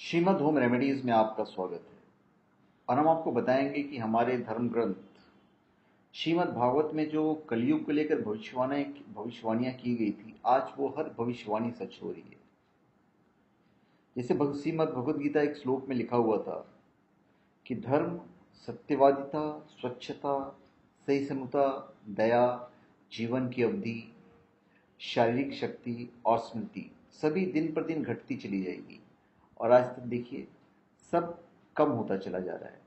Shrimad home remedies में आपका स्वागत है और हम आपको बताएंगे कि हमारे धर्म ग्रंथ श्रीमद् भागवत में जो कलयुग को लेकर भविष्यवाणियां की गई थी, आज वो हर भविष्यवाणी सच हो रही है। जैसे श्रीमद् भगवद गीता एक श्लोक में लिखा हुआ था कि धर्म, सत्यवादिता, स्वच्छता, सहिष्णुता, दया, जीवन की अवधि, शारीरिक शक्ति और स्मृति सभी दिन पर दिन घटती चली जाएगी और आज तक देखिए सब कम होता चला जा रहा है।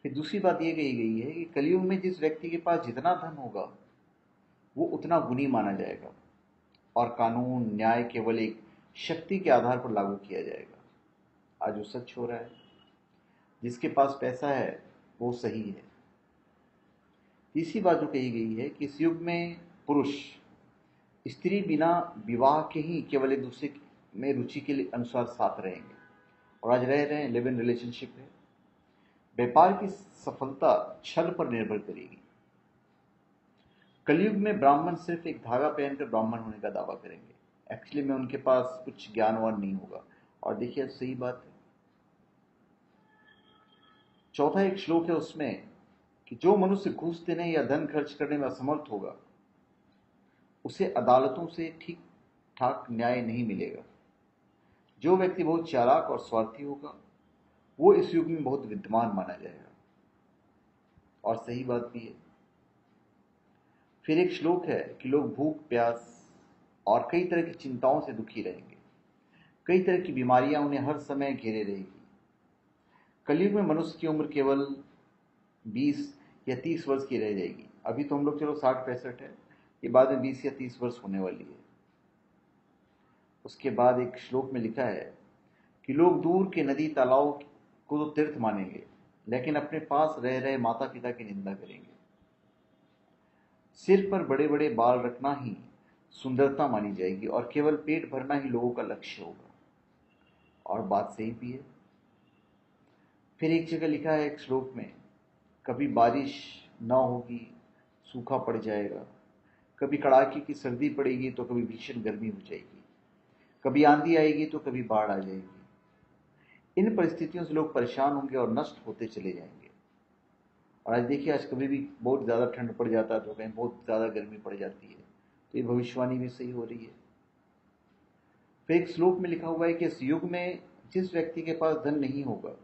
फिर दूसरी बात यह कही गई है कि कलयुग में जिस व्यक्ति के पास जितना धन होगा वो उतना गुणी माना जाएगा और कानून न्याय केवल एक शक्ति के आधार पर लागू किया जाएगा। आज वो सच हो रहा है, जिसके पास पैसा है वो सही है। तीसरी बात जो कही गई है कि इस युग में पुरुष स्त्री बिना विवाह के ही केवल एक दूसरे में रुचि के अनुसार साथ रहेंगे और आज रह रहे हैं, लिव इन रिलेशनशिप है। व्यापार की सफलता छल पर निर्भर करेगी। कलयुग में ब्राह्मण सिर्फ एक धागा पहनकर ब्राह्मण होने का दावा करेंगे, एक्चुअली में उनके पास कुछ ज्ञानवान नहीं होगा। और देखिए सही बात है। चौथा एक श्लोक है उसमें कि जो मनुष्य घूस देने या धन खर्च करने में असमर्थ होगा उसे अदालतों से ठीक ठाक न्याय नहीं मिलेगा। जो व्यक्ति बहुत चालाक और स्वार्थी होगा वो इस युग में बहुत विद्वान माना जाएगा और सही बात भी है। फिर एक श्लोक है कि लोग भूख प्यास और कई तरह की चिंताओं से दुखी रहेंगे, कई तरह की बीमारियां उन्हें हर समय घेरे रहेगी। कलयुग में मनुष्य की उम्र केवल 20 या 30 वर्ष की रह जाएगी। अभी तो हम लोग चलो 60-65 है, ये बाद में 20 या 30 वर्ष होने वाली है। उसके बाद एक श्लोक में लिखा है कि लोग दूर के नदी तालाब को तो तीर्थ मानेंगे लेकिन अपने पास रह रहे माता पिता की निंदा करेंगे। सिर पर बड़े बड़े बाल रखना ही सुंदरता मानी जाएगी और केवल पेट भरना ही लोगों का लक्ष्य होगा। और बात सही भी है। फिर एक जगह लिखा है एक श्लोक में, कभी बारिश ना होगी, सूखा पड़ जाएगा, कभी कड़ाके की सर्दी पड़ेगी तो कभी भीषण गर्मी हो जाएगी, कभी आंधी आएगी तो कभी बाढ़ आ जाएगी। इन परिस्थितियों से लोग परेशान होंगे और नष्ट होते चले जाएंगे। और आज देखिए, आज कभी भी बहुत ज़्यादा ठंड पड़ जाता है तो कहीं बहुत ज़्यादा गर्मी पड़ जाती है, तो ये भविष्यवाणी भी सही हो रही है। फिर एक श्लोक में लिखा हुआ है कि इस युग में जिस व्यक्ति के पास धन नहीं होगा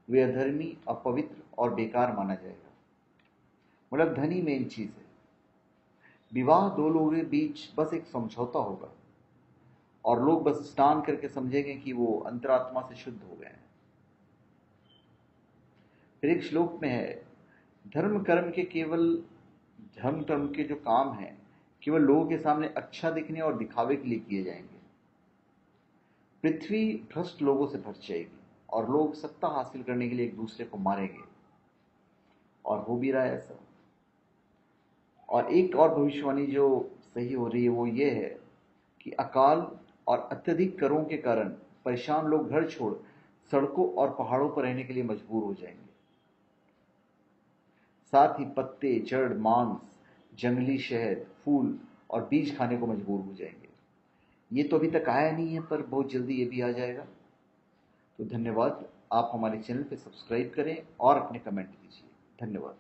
वे अधर्मी, अपवित्र और बेकार माना जाएगा। मतलब धन ही मेन चीज़ है। विवाह दो लोगों के बीच बस एक समझौता होगा और लोग बस स्नान करके समझेंगे कि वो अंतरात्मा से शुद्ध हो गए हैं। फिर एक श्लोक में है, धर्म कर्म के जो काम हैं केवल लोगों के सामने अच्छा दिखने और दिखावे के लिए किए जाएंगे। पृथ्वी भ्रष्ट लोगों से भर जाएगी और लोग सत्ता हासिल करने के लिए एक दूसरे को मारेंगे और हो भी रहा है ऐसा। और एक और भविष्यवाणी जो सही हो रही है वो ये है कि अकाल और अत्यधिक करों के कारण परेशान लोग घर छोड़ सड़कों और पहाड़ों पर रहने के लिए मजबूर हो जाएंगे। साथ ही पत्ते, जड़, मांस, जंगली शहद, फूल और बीज खाने को मजबूर हो जाएंगे। ये तो अभी तक आया नहीं है पर बहुत जल्दी ये भी आ जाएगा। तो धन्यवाद। आप हमारे चैनल पे सब्सक्राइब करें और अपने कमेंट दीजिए। धन्यवाद।